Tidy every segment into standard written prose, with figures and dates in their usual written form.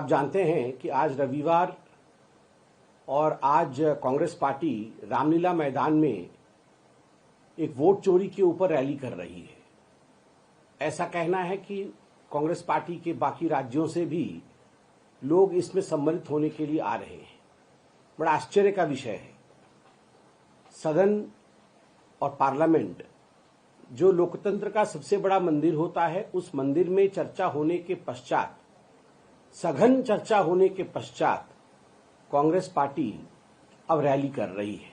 आप जानते हैं कि आज रविवार और आज कांग्रेस पार्टी रामलीला मैदान में एक वोट चोरी के ऊपर रैली कर रही है। ऐसा कहना है कि कांग्रेस पार्टी के बाकी राज्यों से भी लोग इसमें सम्मिलित होने के लिए आ रहे हैं। बड़ा आश्चर्य का विषय है। सदन और पार्लियामेंट जो लोकतंत्र का सबसे बड़ा मंदिर होता है, उस मंदिर में चर्चा होने के पश्चात, सघन चर्चा होने के पश्चात कांग्रेस पार्टी अब रैली कर रही है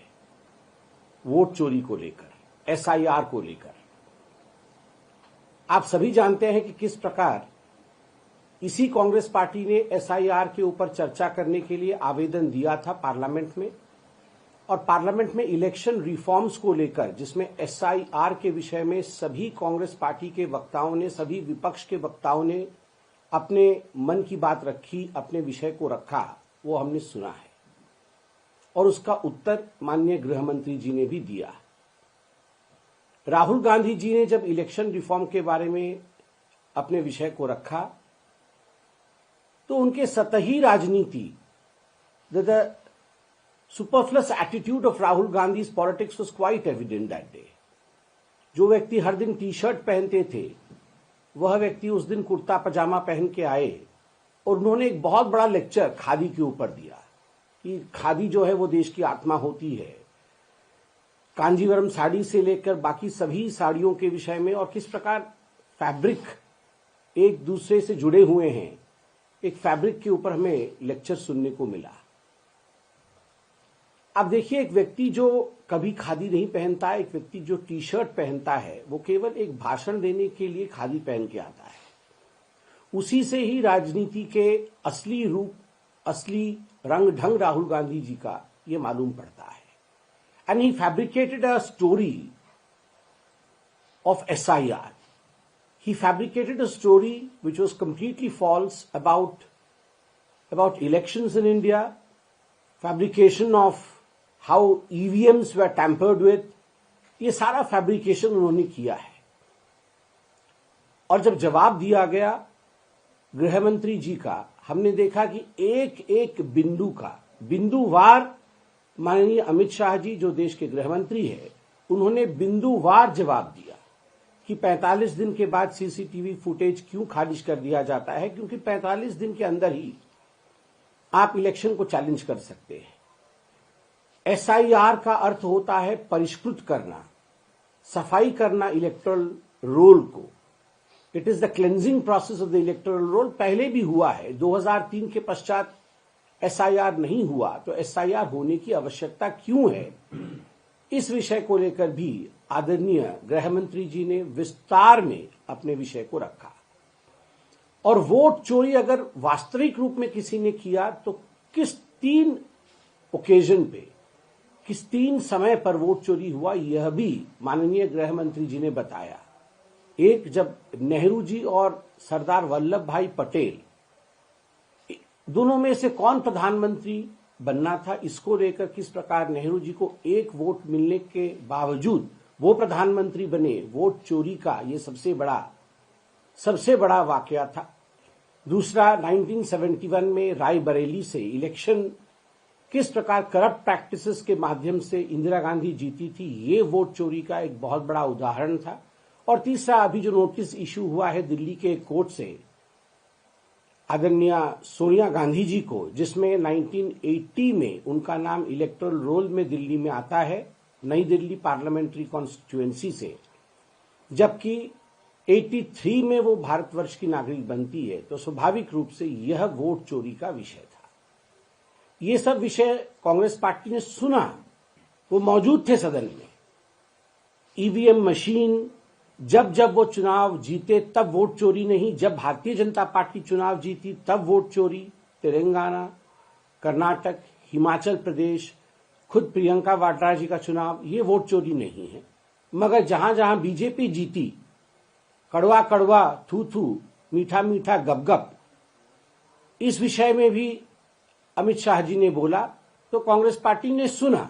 वोट चोरी को लेकर, एसआईआर को लेकर। आप सभी जानते हैं कि किस प्रकार इसी कांग्रेस पार्टी ने एसआईआर के ऊपर चर्चा करने के लिए आवेदन दिया था पार्लियामेंट में, और पार्लियामेंट में इलेक्शन रिफॉर्म्स को लेकर, जिसमें एसआईआर के विषय में सभी कांग्रेस पार्टी के वक्ताओं ने, सभी विपक्ष के वक्ताओं ने अपने मन की बात रखी, अपने विषय को रखा, वो हमने सुना है और उसका उत्तर माननीय गृह मंत्री जी ने भी दिया। राहुल गांधी जी ने जब इलेक्शन रिफॉर्म के बारे में अपने विषय को रखा तो उनके सतही राजनीति, the superfluous attitude of Rahul Gandhi's politics was quite evident that day. जो व्यक्ति हर दिन टी शर्ट पहनते थे, वह व्यक्ति उस दिन कुर्ता पजामा पहन के आए और उन्होंने एक बहुत बड़ा लेक्चर खादी के ऊपर दिया कि खादी जो है वो देश की आत्मा होती है। कांजीवरम साड़ी से लेकर बाकी सभी साड़ियों के विषय में और किस प्रकार फैब्रिक एक दूसरे से जुड़े हुए हैं, एक फैब्रिक के ऊपर हमें लेक्चर सुनने को मिला। अब देखिए, एक व्यक्ति जो कभी खादी नहीं पहनता है, एक व्यक्ति जो टी शर्ट पहनता है, वो केवल एक भाषण देने के लिए खादी पहन के आता है। उसी से ही राजनीति के असली रूप, असली रंग ढंग राहुल गांधी जी का ये मालूम पड़ता है। And he fabricated a story of SIR. He fabricated a story which was completely false about elections in India, fabrication of how EVMs were tampered with. ये सारा फैब्रिकेशन उन्होंने किया है। और जब जवाब दिया गया गृह मंत्री जी का, हमने देखा कि एक एक बिंदु का, बिंदुवार माननीय अमित शाह जी जो देश के गृह मंत्री है, उन्होंने बिंदुवार जवाब दिया कि 45 दिन के बाद सीसीटीवी फुटेज क्यों खारिज कर दिया जाता है, क्योंकि 45 दिन के अंदर ही आप इलेक्शन को चैलेंज कर सकते हैं। एसआईआर का अर्थ होता है परिष्कृत करना, सफाई करना इलेक्टोरल रोल को। It is the cleansing process of the electoral roll. पहले भी हुआ है, 2003 के पश्चात एसआईआर नहीं हुआ, तो एसआईआर होने की आवश्यकता क्यों है, इस विषय को लेकर भी आदरणीय गृह मंत्री जी ने विस्तार में अपने विषय को रखा। और वोट चोरी अगर वास्तविक रूप में किसी ने किया तो किस 3 ओकेजन पे, किस 3 समय पर वोट चोरी हुआ, यह भी माननीय गृह मंत्री जी ने बताया। एक, जब नेहरू जी और सरदार वल्लभ भाई पटेल, दोनों में से कौन प्रधानमंत्री बनना था, इसको लेकर किस प्रकार नेहरू जी को 1 वोट मिलने के बावजूद वो प्रधानमंत्री बने, वोट चोरी का ये सबसे बड़ा वाकया था। दूसरा, 1971 में रायबरेली से इलेक्शन किस प्रकार करप्ट प्रैक्टिसेस के माध्यम से इंदिरा गांधी जीती थी, ये वोट चोरी का एक बहुत बड़ा उदाहरण था। और तीसरा, अभी जो नोटिस इश्यू हुआ है दिल्ली के एक कोर्ट से आदरणीय सोनिया गांधी जी को, जिसमें 1980 में उनका नाम इलेक्टोरल रोल में दिल्ली में आता है, नई दिल्ली पार्लियामेंट्री कॉन्स्टिट्यूएंसी से, जबकि 83 में वो भारतवर्ष की नागरिक बनती है, तो स्वाभाविक रूप से यह वोट चोरी का विषय था। ये सब विषय कांग्रेस पार्टी ने सुना, वो मौजूद थे सदन में। ईवीएम मशीन, जब वो चुनाव जीते तब वोट चोरी नहीं, जब भारतीय जनता पार्टी चुनाव जीती तब वोट चोरी। तेलंगाना, कर्नाटक, हिमाचल प्रदेश, खुद प्रियंका वाड्रा जी का चुनाव, ये वोट चोरी नहीं है। मगर जहां जहां बीजेपी जीती, कड़वा कड़वा, थू थू, मीठा मीठा, गप गप, इस विषय में भी अमित शाह जी ने बोला तो कांग्रेस पार्टी ने सुना।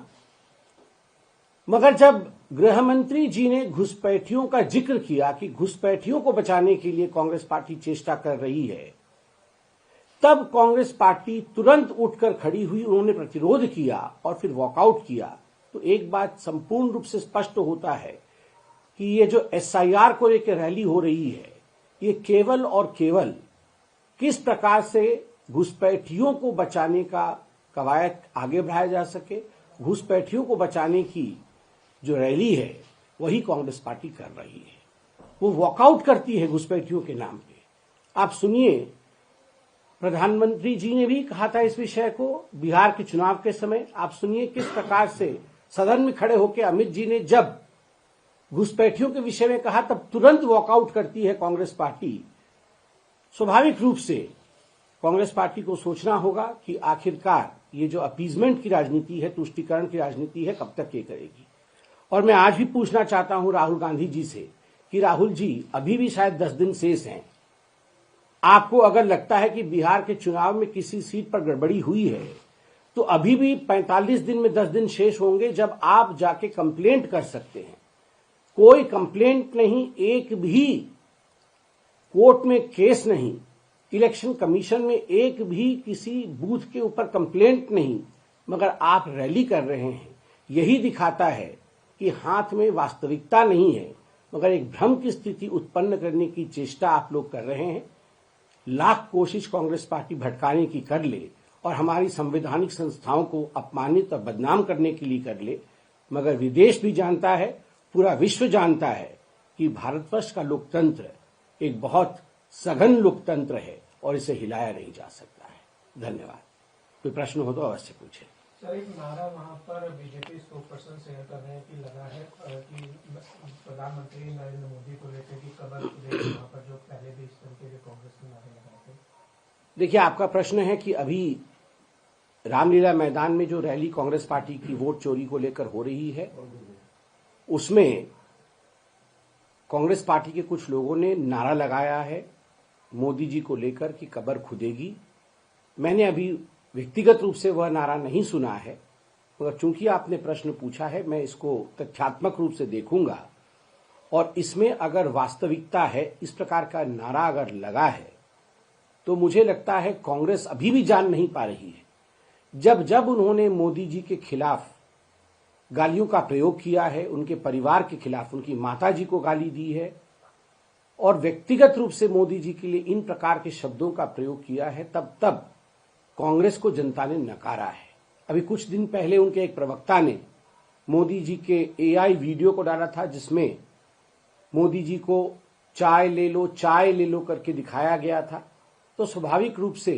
मगर जब गृह मंत्री जी ने घुसपैठियों का जिक्र किया कि घुसपैठियों को बचाने के लिए कांग्रेस पार्टी चेष्टा कर रही है, तब कांग्रेस पार्टी तुरंत उठकर खड़ी हुई, उन्होंने प्रतिरोध किया और फिर वॉकआउट किया। तो एक बात संपूर्ण रूप से स्पष्ट होता है कि ये जो एसआईआर को लेकर रैली हो रही है, ये केवल और केवल किस प्रकार से घुसपैठियों को बचाने का कवायद आगे बढ़ाया जा सके, घुसपैठियों को बचाने की जो रैली है वही कांग्रेस पार्टी कर रही है। वो वॉकआउट करती है घुसपैठियों के नाम पे। आप सुनिए, प्रधानमंत्री जी ने भी कहा था इस विषय को बिहार के चुनाव के समय। आप सुनिए किस प्रकार से सदन में खड़े होकर अमित जी ने जब घुसपैठियों के विषय में कहा तब तुरंत वॉकआउट करती है कांग्रेस पार्टी। स्वाभाविक रूप से कांग्रेस पार्टी को सोचना होगा कि आखिरकार ये जो अपीजमेंट की राजनीति है, तुष्टीकरण की राजनीति है, कब तक ये करेगी। और मैं आज भी पूछना चाहता हूं राहुल गांधी जी से कि राहुल जी, अभी भी शायद 10 दिन शेष हैं। आपको अगर लगता है कि बिहार के चुनाव में किसी सीट पर गड़बड़ी हुई है तो अभी भी 45 दिन में 10 दिन शेष होंगे जब आप जाके कंप्लेंट कर सकते हैं। कोई कंप्लेंट नहीं, एक भी कोर्ट में केस नहीं, इलेक्शन कमीशन में एक भी किसी बूथ के ऊपर कंप्लेंट नहीं, मगर आप रैली कर रहे हैं। यही दिखाता है कि हाथ में वास्तविकता नहीं है, मगर एक भ्रम की स्थिति उत्पन्न करने की चेष्टा आप लोग कर रहे हैं। लाख कोशिश कांग्रेस पार्टी भटकाने की कर ले और हमारी संवैधानिक संस्थाओं को अपमानित और बदनाम करने के लिए कर ले, मगर विदेश भी जानता है, पूरा विश्व जानता है कि भारतवर्ष का लोकतंत्र एक बहुत सघन लोकतंत्र है और इसे हिलाया नहीं जा सकता है। धन्यवाद। कोई प्रश्न हो तो अवश्य पूछे। सर, एक नारा वहाँ पर बीजेपी स्पोक्सपर्सन शेयर कर रहे हैं कि लगा है कि प्रधानमंत्री नरेंद्र मोदी को लेकर कि कबर खुदेगी, वहाँ पर जो पहले भी इस तरीके के कांग्रेस के नारे लगाए थे। देखिए, आपका प्रश्न है कि अभी रामलीला मैदान में जो रैली कांग्रेस पार्टी की वोट चोरी को लेकर हो रही है, उसमें कांग्रेस पार्टी के कुछ लोगों ने नारा लगाया है मोदी जी को लेकर कि कबर खुदेगी। मैंने अभी व्यक्तिगत रूप से वह नारा नहीं सुना है, मगर चूंकि आपने प्रश्न पूछा है, मैं इसको तथ्यात्मक रूप से देखूंगा और इसमें अगर वास्तविकता है, इस प्रकार का नारा अगर लगा है, तो मुझे लगता है कांग्रेस अभी भी जान नहीं पा रही है। जब जब उन्होंने मोदी जी के खिलाफ गालियों का प्रयोग किया है, उनके परिवार के खिलाफ, उनकी माता जी को गाली दी है और व्यक्तिगत रूप से मोदी जी के लिए इन प्रकार के शब्दों का प्रयोग किया है, तब तब कांग्रेस को जनता ने नकारा है। अभी कुछ दिन पहले उनके एक प्रवक्ता ने मोदी जी के एआई वीडियो को डाला था, जिसमें मोदी जी को चाय ले लो करके दिखाया गया था। तो स्वाभाविक रूप से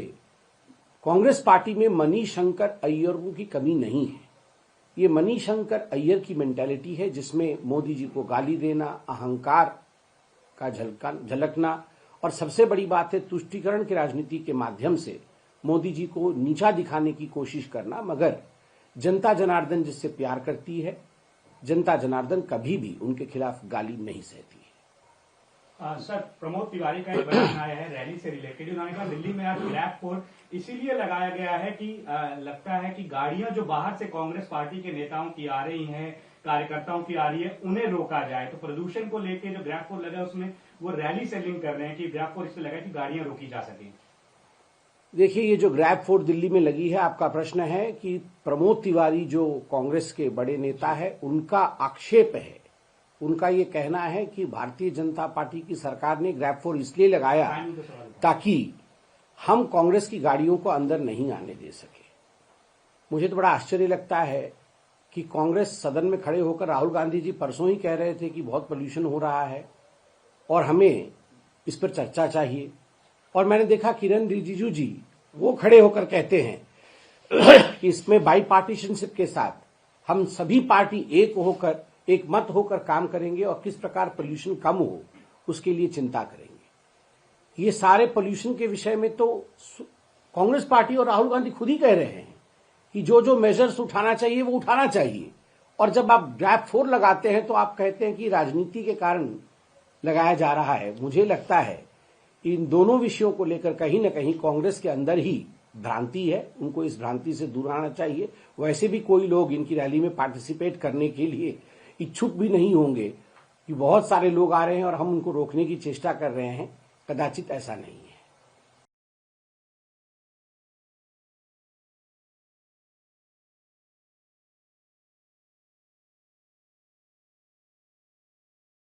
कांग्रेस पार्टी में मनीशंकर अय्यरों की कमी नहीं है। ये मनीशंकर अय्यर की मेंटालिटी है, जिसमें मोदी जी को गाली देना, अहंकार का झलकना और सबसे बड़ी बात है तुष्टीकरण की राजनीति के माध्यम से मोदी जी को नीचा दिखाने की कोशिश करना। मगर जनता जनार्दन जिससे प्यार करती है, जनता जनार्दन कभी भी उनके खिलाफ गाली नहीं सहती है। सर, प्रमोद तिवारी का एक बयान आया है रैली से रिलेटेड। उन्होंने कहा दिल्ली में आज ग्रैब फोर्स इसीलिए लगाया गया है कि लगता है कि गाड़ियां जो बाहर से कांग्रेस पार्टी के नेताओं की आ रही हैं, कार्यकर्ताओं की आ रही है, उन्हें रोका जाए। तो प्रदूषण को लेकर जो ग्रैब फोर्स लगा उसमें वो रैली से लिंक कर रहे हैं कि ग्रैब फोर्स इसलिए लगा कि गाड़ियां रोकी जा सकें। देखिए, ये जो ग्रैब फोर्स दिल्ली में लगी है, आपका प्रश्न है कि प्रमोद तिवारी जो कांग्रेस के बड़े नेता है, उनका आक्षेप है, उनका ये कहना है कि भारतीय जनता पार्टी की सरकार ने ग्रैब फोर्स इसलिए लगाया ताकि हम कांग्रेस की गाड़ियों को अंदर नहीं आने दे सके। मुझे तो बड़ा आश्चर्य लगता है कि कांग्रेस सदन में खड़े होकर, राहुल गांधी जी परसों ही कह रहे थे कि बहुत पोल्यूशन हो रहा है और हमें इस पर चर्चा चाहिए, और मैंने देखा किरण रिजिजू जी वो खड़े होकर कहते हैं कि इसमें बाई पार्टीशनशिप के साथ हम सभी पार्टी एक मत होकर काम करेंगे और किस प्रकार पोल्यूशन कम हो उसके लिए चिंता करेंगे। ये सारे पोल्यूशन के विषय में तो कांग्रेस पार्टी और राहुल गांधी खुद ही कह रहे हैं कि जो जो मेजर्स उठाना चाहिए वो उठाना चाहिए, और जब आप ग्रैब फोर्स लगाते हैं तो आप कहते हैं कि राजनीति के कारण लगाया जा रहा है। मुझे लगता है इन दोनों विषयों को लेकर कहीं न कहीं कांग्रेस के अंदर ही भ्रांति है, उनको इस भ्रांति से दूर आना चाहिए। वैसे भी कोई लोग इनकी रैली में पार्टिसिपेट करने के लिए इच्छुक भी नहीं होंगे कि बहुत सारे लोग आ रहे हैं और हम उनको रोकने की चेष्टा कर रहे हैं, कदाचित ऐसा नहीं है।